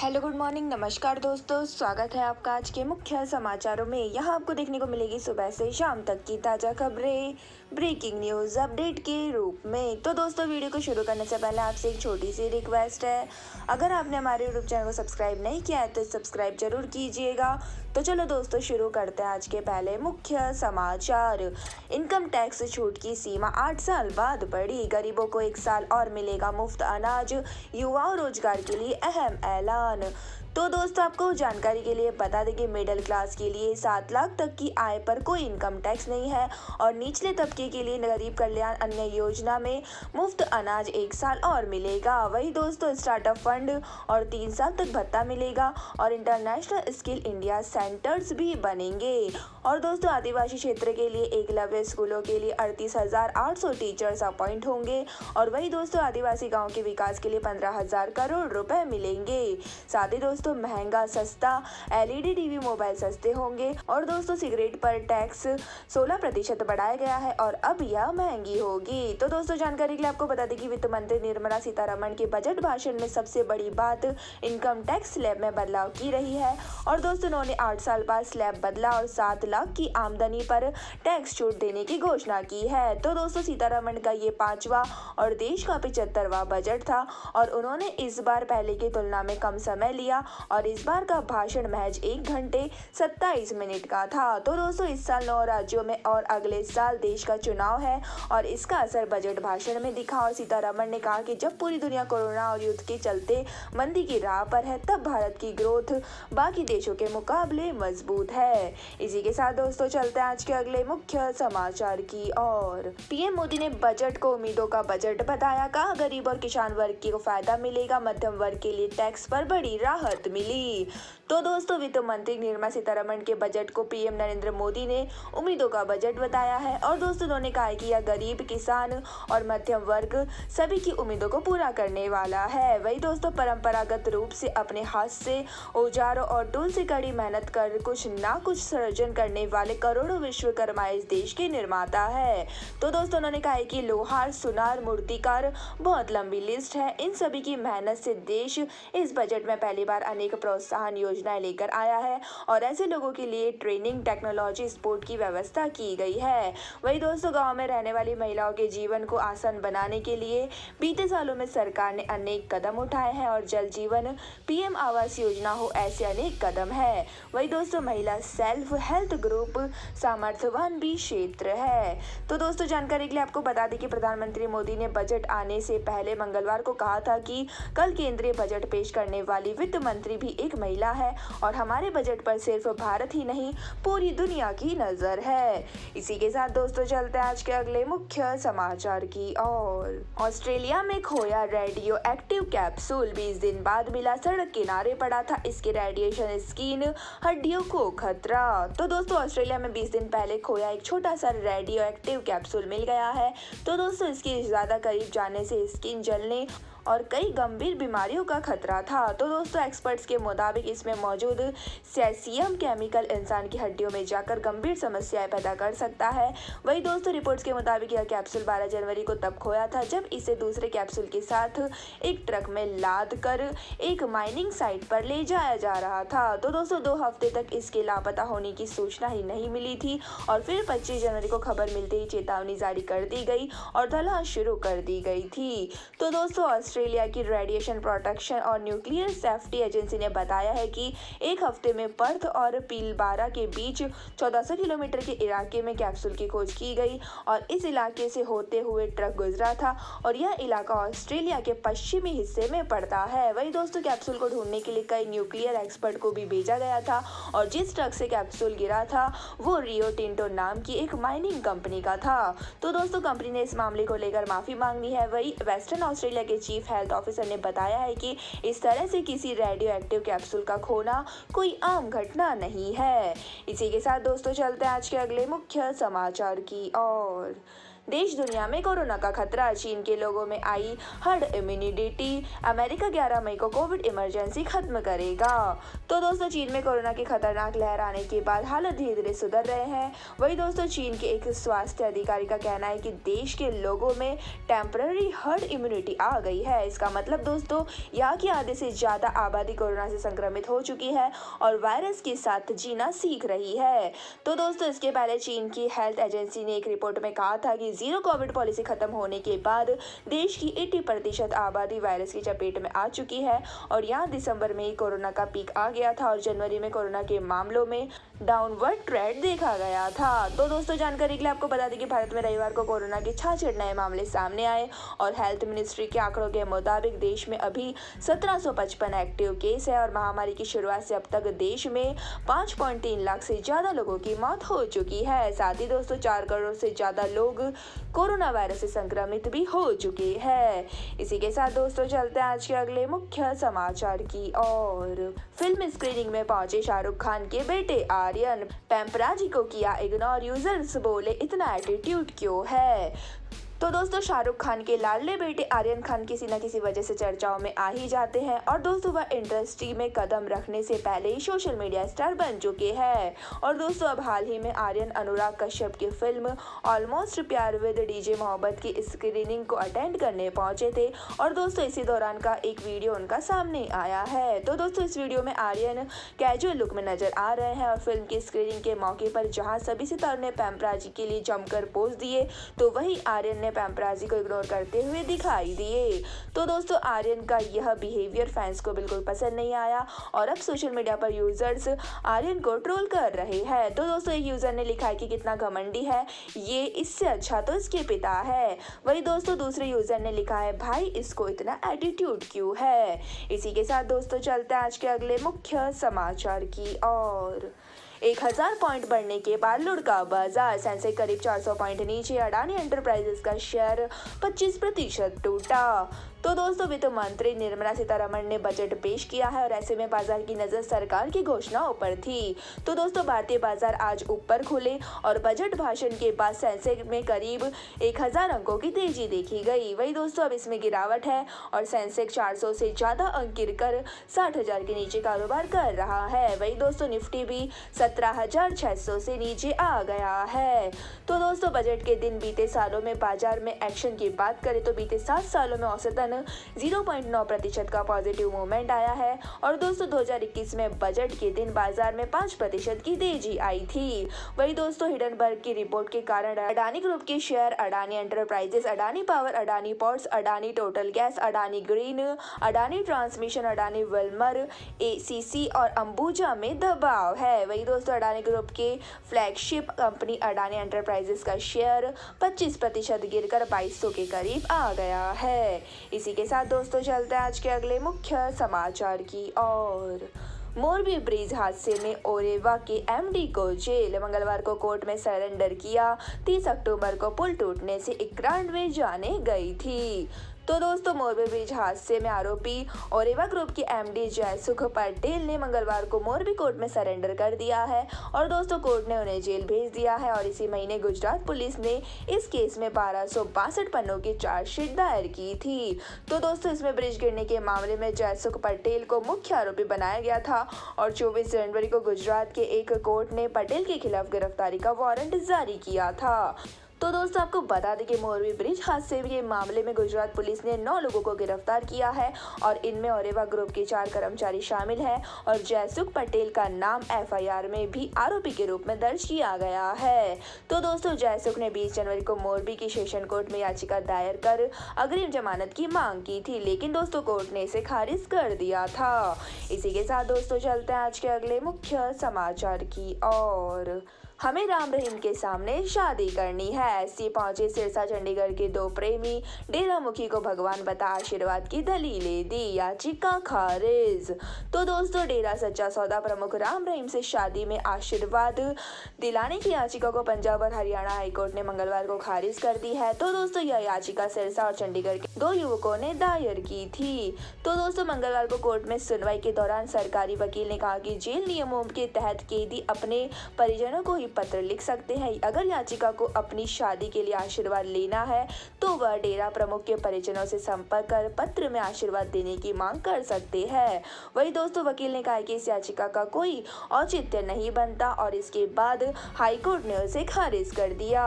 Hello good morning नमस्कार दोस्तों, स्वागत है आपका आज के मुख्य समाचारों में। यहाँ आपको देखने को मिलेगी सुबह से शाम तक की ताज़ा खबरें ब्रेकिंग न्यूज़ अपडेट के रूप में। तो दोस्तों, वीडियो को शुरू करने से पहले आपसे एक छोटी सी रिक्वेस्ट है, अगर आपने हमारे यूट्यूब चैनल को सब्सक्राइब नहीं किया है तो सब्सक्राइब जरूर कीजिएगा। तो चलो दोस्तों, शुरू करते हैं आज के पहले मुख्य समाचार। इनकम टैक्स छूट की सीमा 8 साल बाद बढ़ी, गरीबों को 1 साल और मिलेगा मुफ्त अनाज, युवाओं रोजगार के लिए अहम ऐलान। तो दोस्तों, आपको जानकारी के लिए बता दें कि मिडिल क्लास के लिए 7 लाख तक की आय पर कोई इनकम टैक्स नहीं है और निचले तबके के लिए गरीब कल्याण अन्य योजना में मुफ्त अनाज 1 साल और मिलेगा। वही दोस्तों, स्टार्टअप फंड और 3 साल तक भत्ता मिलेगा और इंटरनेशनल स्किल इंडिया सेंटर्स भी बनेंगे। और दोस्तों, आदिवासी क्षेत्र के लिए एकलव्य स्कूलों के लिए 38,800 टीचर्स अपॉइंट होंगे। और वही दोस्तों, आदिवासी गाँव के विकास के लिए 15,000 करोड़ रुपए मिलेंगे। साथ ही दोस्तों, महंगा सस्ता एलईडी टीवी मोबाइल सस्ते होंगे। और दोस्तों, सिगरेट पर टैक्स 16% बढ़ाया गया है और अब यह महंगी होगी। तो दोस्तों, जानकारी के लिए आपको बता दें कि वित्त मंत्री निर्मला सीतारमण के बजट भाषण में सबसे बड़ी बात इनकम टैक्स स्लैब में बदलाव की रही है। और दोस्तों, उन्होंने 8 साल बाद स्लैब बदला और 7 लाख की आमदनी पर टैक्स छूट देने की घोषणा की है। तो दोस्तों, सीतारमण का ये 5वां और देश का 75वां बजट था और उन्होंने इस बार पहले की तुलना में कम समय लिया और इस बार का भाषण महज 1 घंटे 27 मिनट का था। तो दोस्तों, इस साल 9 राज्यों में और अगले साल देश का चुनाव है और इसका असर बजट भाषण में दिखा। और सीतारमण ने कहा कि जब पूरी दुनिया कोरोना और युद्ध के चलते मंदी की राह पर है, तब भारत की ग्रोथ बाकी देशों के मुकाबले मजबूत है। इसी के साथ दोस्तों, चलते हैं आज के अगले मुख्य समाचार की ओर। पीएम मोदी ने बजट को उम्मीदों का बजट बताया, कहा गरीब और किसान वर्ग को फायदा मिलेगा, मध्यम वर्ग के लिए टैक्स पर बड़ी राहत मिली। तो दोस्तों, वित्त मंत्री निर्मला सीतारमण के बजट को पीएम नरेंद्र मोदी ने उम्मीदों का बजट बताया है। और दोस्तों, उन्होंने कहा कि यह गरीब, किसान और मध्यम वर्ग सभी की उम्मीदों को पूरा करने वाला है। वही दोस्तों, परंपरागत रूप से अपने हाथ से औजारों और टूल से कड़ी मेहनत कर कुछ ना कुछ सृजन करने वाले करोड़ों विश्वकर्मा इस देश के निर्माता है। तो दोस्तों, उन्होंने कहा कि लोहार, सुनार, मूर्तिकार, बहुत लंबी लिस्ट है। इन सभी की मेहनत से देश इस बजट में पहली बार अनेक प्रोत्साहन योजनाएं लेकर आया है और ऐसे लोगों के लिए ट्रेनिंग, टेक्नोलॉजी, स्पोर्ट की व्यवस्था की गई है। वही दोस्तों, गांव में रहने वाली महिलाओं के जीवन को आसान बनाने के लिए बीते सालों में सरकार ने अनेक कदम उठाए हैं और जल जीवन, पीएम आवास योजना हो, ऐसे अनेक कदम है। वही दोस्तों, महिला सेल्फ हेल्थ ग्रुप सामर्थ्यवान भी क्षेत्र है। तो दोस्तों, जानकारी के लिए आपको बता दें कि प्रधानमंत्री मोदी ने बजट आने से पहले मंगलवार को कहा था कि कल केंद्रीय बजट पेश करने वाली वित्त मंत्री भी एक महिला है और हमारे बजट पर सिर्फ भारत ही नहीं पूरी दुनिया की नजर है। इसी के साथ दोस्तों, चलते हैं आज के अगले मुख्य समाचार की ओर। ऑस्ट्रेलिया में खोया रेडियो एक्टिव कैप्सूल 20 दिन बाद मिला, सड़क किनारे पड़ा था, इसके रेडिएशन स्किन हड्डियों को खतरा। तो दोस्तों, ऑस्ट्रेलिया में 20 दिन पहले खोया एक छोटा सा रेडियो एक्टिव कैप्सूल मिल गया है। तो दोस्तों, इसके ज्यादा करीब जाने से स्किन जलने और कई गंभीर बीमारियों का खतरा था। तो दोस्तों, एक्सपर्ट्स के मुताबिक इसमें मौजूद सेसियम केमिकल इंसान की हड्डियों में जाकर गंभीर समस्याएं पैदा कर सकता है। वही दोस्तों, रिपोर्ट्स के मुताबिक यह कैप्सूल 12 जनवरी को तब खोया था जब इसे दूसरे कैप्सूल के साथ एक ट्रक में लाद कर एक माइनिंग साइट पर ले जाया जा रहा था। तो दोस्तों, 2 हफ्ते तक इसके लापता होने की सूचना ही नहीं मिली थी और फिर 25 जनवरी को खबर मिलते ही चेतावनी जारी कर दी गई और तलाश शुरू कर दी गई थी। तो दोस्तों, ऑस्ट्रेलिया की रेडिएशन प्रोटेक्शन और न्यूक्लियर सेफ्टी एजेंसी ने बताया है कि एक हफ्ते में पर्थ और पीलबारा के बीच 1400 किलोमीटर के इलाके में कैप्सूल की खोज की गई और इस इलाके से होते हुए ट्रक गुजरा था और यह इलाका ऑस्ट्रेलिया के पश्चिमी हिस्से में पड़ता है। वही दोस्तों, कैप्सूल को ढूंढने के लिए कई न्यूक्लियर एक्सपर्ट को भी भेजा गया था और जिस ट्रक से कैप्सूल गिरा था वो रियो टिंटो नाम की एक माइनिंग कंपनी का था। तो दोस्तों, कंपनी ने इस मामले को लेकर माफी मांगी है। वही वेस्टर्न ऑस्ट्रेलिया के चीफ हेल्थ ऑफिसर ने बताया है कि इस तरह से किसी रेडियो एक्टिव कैप्सूल का खोना कोई आम घटना नहीं है। इसी के साथ दोस्तों, चलते हैं आज के अगले मुख्य समाचार की ओर। देश दुनिया में कोरोना का खतरा, चीन के लोगों में आई हर्ड इम्यूनिटी, अमेरिका 11 मई को कोविड इमरजेंसी खत्म करेगा। तो दोस्तों चीन में कोरोना की खतरनाक लहर आने के बाद हालत धीरे धीरे सुधर रहे हैं। वही दोस्तों चीन के एक स्वास्थ्य अधिकारी का कहना है कि देश के लोगों में टेम्पररी हर्ड इम्यूनिटी आ गई है। इसका मतलब दोस्तों यहाँ की आधे से ज्यादा आबादी कोरोना से संक्रमित हो चुकी है और वायरस के साथ जीना सीख रही है। तो दोस्तों इसके पहले चीन की हेल्थ एजेंसी ने एक रिपोर्ट में कहा था कि जीरो कोविड पॉलिसी खत्म होने के बाद देश की 80% आबादी वायरस की चपेट में आ चुकी है और यहाँ दिसंबर में ही कोरोना का पीक आ गया था और जनवरी में कोरोना के मामलों में डाउनवर्ड ट्रेंड देखा गया था। तो दोस्तों जानकारी के लिए आपको बता दें कि भारत में रविवार को कोरोना के 66 नए मामले सामने आए और हेल्थ मिनिस्ट्री के आंकड़ों के मुताबिक देश में अभी 1755 एक्टिव केस है और महामारी की शुरुआत से अब तक देश में 5.3 लाख से ज्यादा लोगों की मौत हो चुकी है। साथ ही दोस्तों 4 करोड़ से ज्यादा लोग कोरोना वायरस से संक्रमित भी हो चुके हैं। इसी के साथ दोस्तों चलते हैं आज के अगले मुख्य समाचार की ओर। फिल्म स्क्रीनिंग में पहुंचे शाहरुख खान के बेटे आर्यन, पैपराजी को किया इग्नोर, यूजर्स बोले इतना एटीट्यूड क्यों है। तो दोस्तों शाहरुख खान के लाडले बेटे आर्यन खान किसी न किसी वजह से चर्चाओं में आ ही जाते हैं और दोस्तों वह इंडस्ट्री में कदम रखने से पहले ही सोशल मीडिया स्टार बन चुके हैं। और दोस्तों अब हाल ही में आर्यन अनुराग कश्यप की फिल्म ऑलमोस्ट प्यार विद डीजे मोहब्बत की स्क्रीनिंग को अटेंड करने पहुंचे थे और दोस्तों इसी दौरान का एक वीडियो उनका सामने आया है। तो दोस्तों इस वीडियो में आर्यन कैजुअल लुक में नजर आ रहे हैं और फिल्म की स्क्रीनिंग के मौके पर जहां सभी सितारों ने पैपराजी के लिए जमकर पोज दिए तो वहीं आर्यन ने पैपराजी को इग्नोर करते हुए दिखाई दिए। तो दोस्तों आर्यन का यह बिहेवियर फैंस को बिल्कुल पसंद नहीं आया और अब सोशल मीडिया पर यूजर्स आर्यन को ट्रोल कर रहे हैं। तो दोस्तों एक यूजर ने लिखा है कि कितना घमंडी है ये, इससे अच्छा तो इसके पिता है। वही दोस्तों दूसरे यूजर ने लिखा है भाई इसको इतना एटीट्यूड क्यों है। इसी के साथ दोस्तों चलते हैं आज के अगले मुख्य समाचार की ओर। 1000 पॉइंट बढ़ने के बाद लुढ़का बाजार, सेंसेक्स करीब 400 पॉइंट नीचे, अडानी एंटरप्राइजेस का शेयर 25% टूटा। तो दोस्तों वित्त मंत्री निर्मला सीतारमण ने बजट पेश किया है और ऐसे में बाजार की नजर सरकार की घोषणाओं पर थी। तो दोस्तों भारतीय बाजार आज ऊपर खुले और बजट भाषण के बाद सेंसेक्स में करीब 1000 अंकों की तेजी देखी गई। वही दोस्तों अब इसमें गिरावट है और सेंसेक्स 400 से ज्यादा अंक गिरकर 60,000 के नीचे कारोबार कर रहा है। वही दोस्तों निफ्टी भी 17,600 से नीचे आ गया है। तो दोस्तों बजट के दिन बीते सालों में बाजार में एक्शन की बात करें तो बीते 7 सालों में औसतन 0.9% का पॉजिटिव मूवमेंट आया है और दोस्तों 2021 में बजट के दिन बाजार में 5% की तेजी आई थी। वही दोस्तों हिडनबर्ग की रिपोर्ट के कारण अडानी ग्रुप के share, Adani enterprises, Adani power, Adani ports, Adani total gas, Adani green, Adani transmission, Adani Wilmer, ACC और अंबुजा में दबाव है। वही दोस्तों अडानी ग्रुप के फ्लैगशिप कंपनी अडानी एंटरप्राइजेस का शेयर 25% गिरकर 2200 के करीब आ गया है। इसी के साथ दोस्तों चलते हैं आज के अगले मुख्य समाचार की ओर। मोरबी ब्रिज हादसे में ओरेवा के एमडी को जेल, मंगलवार को कोर्ट में सरेंडर किया। 30 अक्टूबर को पुल टूटने से 91 जाने गई थी। तो दोस्तों मोरबी ब्रिज हादसे में आरोपी ओरेवा ग्रुप के एमडी जयसुख पटेल ने मंगलवार को मोरबी कोर्ट में सरेंडर कर दिया है और दोस्तों कोर्ट ने उन्हें जेल भेज दिया है और इसी महीने गुजरात पुलिस ने इस केस में 1262 पन्नों की चार्जशीट दायर की थी। तो दोस्तों इसमें ब्रिज गिरने के मामले में जयसुख पटेल को मुख्य आरोपी बनाया गया था और 24 जनवरी को गुजरात के एक कोर्ट ने पटेल के खिलाफ गिरफ्तारी का वारंट जारी किया था। तो दोस्तों आपको बता दें कि मोरबी ब्रिज हादसे के मामले में गुजरात पुलिस ने 9 लोगों को गिरफ्तार किया है और इनमें ओरेवा ग्रुप के 4 कर्मचारी शामिल हैं और जयसुख पटेल का नाम एफआईआर में भी आरोपी के रूप में दर्ज किया गया है। तो दोस्तों जयसुख ने 20 जनवरी को मोरबी की सेशन कोर्ट में याचिका दायर कर अग्रिम जमानत की मांग की थी, लेकिन दोस्तों कोर्ट ने इसे खारिज कर दिया था। इसी के साथ दोस्तों चलते हैं आज के अगले मुख्य समाचार की ओर। हमें राम रहीम के सामने शादी करनी है, ऐसी पहुंचे सिरसा चंडीगढ़ के 2 प्रेमी, डेरा मुखी को भगवान बता आशीर्वाद की दलीलें दी, याचिका खारिज। तो दोस्तों डेरा सच्चा सौदा प्रमुख राम रहीम से शादी में आशीर्वाद दिलाने की याचिका को पंजाब और हरियाणा हाईकोर्ट ने मंगलवार को खारिज कर दी है। तो दोस्तों यह याचिका सिरसा और चंडीगढ़ के 2 युवकों ने दायर की थी। तो दोस्तों मंगलवार को कोर्ट में सुनवाई के दौरान सरकारी वकील ने कहा कि जेल नियमों के तहत कैदी अपने परिजनों को कोई पत्र लिख सकते हैं। अगर याचिका को अपनी शादी के लिए आशीर्वाद लेना है तो वह डेरा प्रमुख के परिजनों से संपर्क कर पत्र में आशीर्वाद देने की मांग कर सकते हैं। वही दोस्तों वकील ने कहा कि इस याचिका का कोई औचित्य नहीं बनता और इसके बाद हाईकोर्ट ने उसे खारिज कर दिया।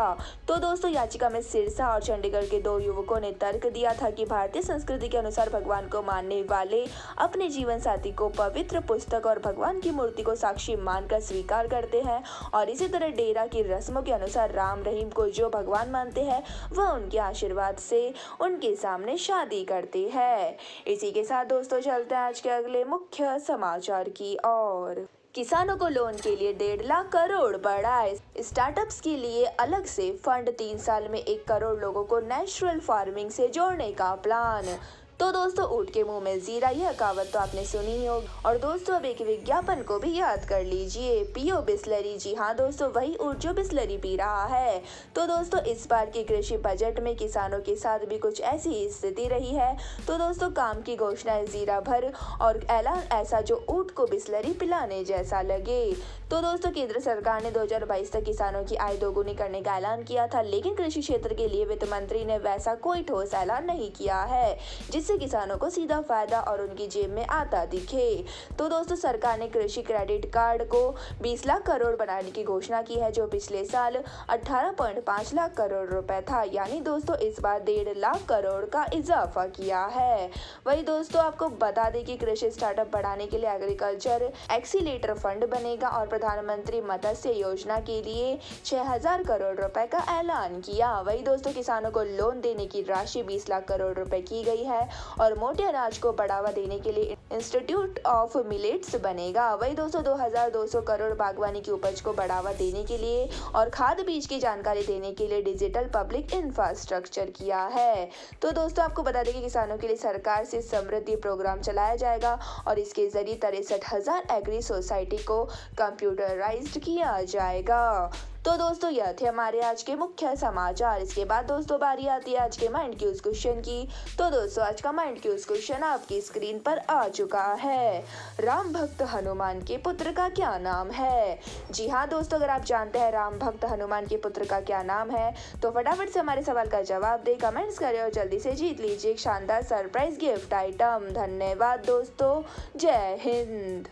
तो दोस्तों याचिका में सिरसा और चंडीगढ़ के 2 युवकों ने तर्क दिया था कि भारतीय संस्कृति के अनुसार भगवान को मानने वाले अपने जीवन साथी को पवित्र पुस्तक और भगवान की मूर्ति को साक्षी मानकर स्वीकार करते हैं और इसी तरह डेरा की रस्मों के अनुसार राम रहीम को जो भगवान मानते हैं वह उनके आशीर्वाद से उनके सामने शादी करते हैं। इसी के साथ दोस्तों चलते हैं आज के अगले मुख्य समाचार की ओर। किसानों को लोन के लिए 1.5 लाख करोड़ बढ़ाए। स्टार्टअप्स के लिए अलग से फंड। 3 साल में 1 करोड़ लोगों को नेचुरल फार्मिंग से जोड़ने का प्लान। तो दोस्तों ऊंट के मुंह में जीरा, यह कहावत तो आपने सुनी ही होगी। और दोस्तों अब एक विज्ञापन को भी याद कर लीजिए, पियो बिस्लरी। जी हाँ दोस्तों, वही ऊंट जो बिस्लरी पी रहा है। तो दोस्तों इस बार के कृषि बजट में किसानों के साथ भी कुछ ऐसी ही स्थिति रही है। तो दोस्तों काम की घोषणा है जीरा भर और ऐलान ऐसा जो ऊंट को बिस्लरी पिलाने जैसा लगे। तो दोस्तों केंद्र सरकार ने 2022 तक किसानों की आय दोगुनी करने का ऐलान किया था, लेकिन कृषि क्षेत्र के लिए वित्त मंत्री ने वैसा कोई ठोस ऐलान नहीं किया है जिससे किसानों को सीधा फायदा और उनकी जेब में आता दिखे। तो दोस्तों सरकार ने कृषि क्रेडिट कार्ड को 20 लाख करोड़ बनाने की घोषणा की है, जो पिछले साल 18.5 लाख करोड़ रुपए था। यानी दोस्तों इस बार 1.5 लाख करोड़ का इजाफा किया है। वही दोस्तों आपको बता दें कि कृषि स्टार्टअप बढ़ाने के लिए एग्रीकल्चर एक्सीलेटर फंड बनेगा और प्रधानमंत्री मत्स्य योजना के लिए 6,000 करोड़ रुपए का ऐलान किया। वही दोस्तों किसानों को लोन देने की राशि 20 लाख करोड़ रुपए की गई है और मोटे अनाज को बढ़ावा देने के लिए इंस्टीट्यूट ऑफ मिलेट्स बनेगा। वही दोस्तों 2,200 करोड़ बागवानी की उपज को बढ़ावा देने के लिए और खाद बीज की जानकारी देने के लिए डिजिटल पब्लिक इंफ्रास्ट्रक्चर किया है। तो दोस्तों आपको बता दें कि किसानों के लिए सरकार से समृद्धि प्रोग्राम चलाया जाएगा और इसके जरिए 63,000 एग्री सोसाइटी को कंप्यूटराइज्ड किया जाएगा। तो दोस्तों यह थे हमारे आज के मुख्य समाचार। इसके बाद दोस्तों बारी आती है आज के माइंड क्यूज क्वेश्चन की। तो दोस्तों आज का माइंड क्यूज क्वेश्चन आपकी स्क्रीन पर आ चुका है। राम भक्त हनुमान के पुत्र का क्या नाम है? जी हाँ दोस्तों, अगर आप जानते हैं राम भक्त हनुमान के पुत्र का क्या नाम है तो फटाफट से हमारे सवाल का जवाब दे, कमेंट्स करें और जल्दी से जीत लीजिए एक शानदार सरप्राइज गिफ्ट आइटम। धन्यवाद दोस्तों, जय हिंद।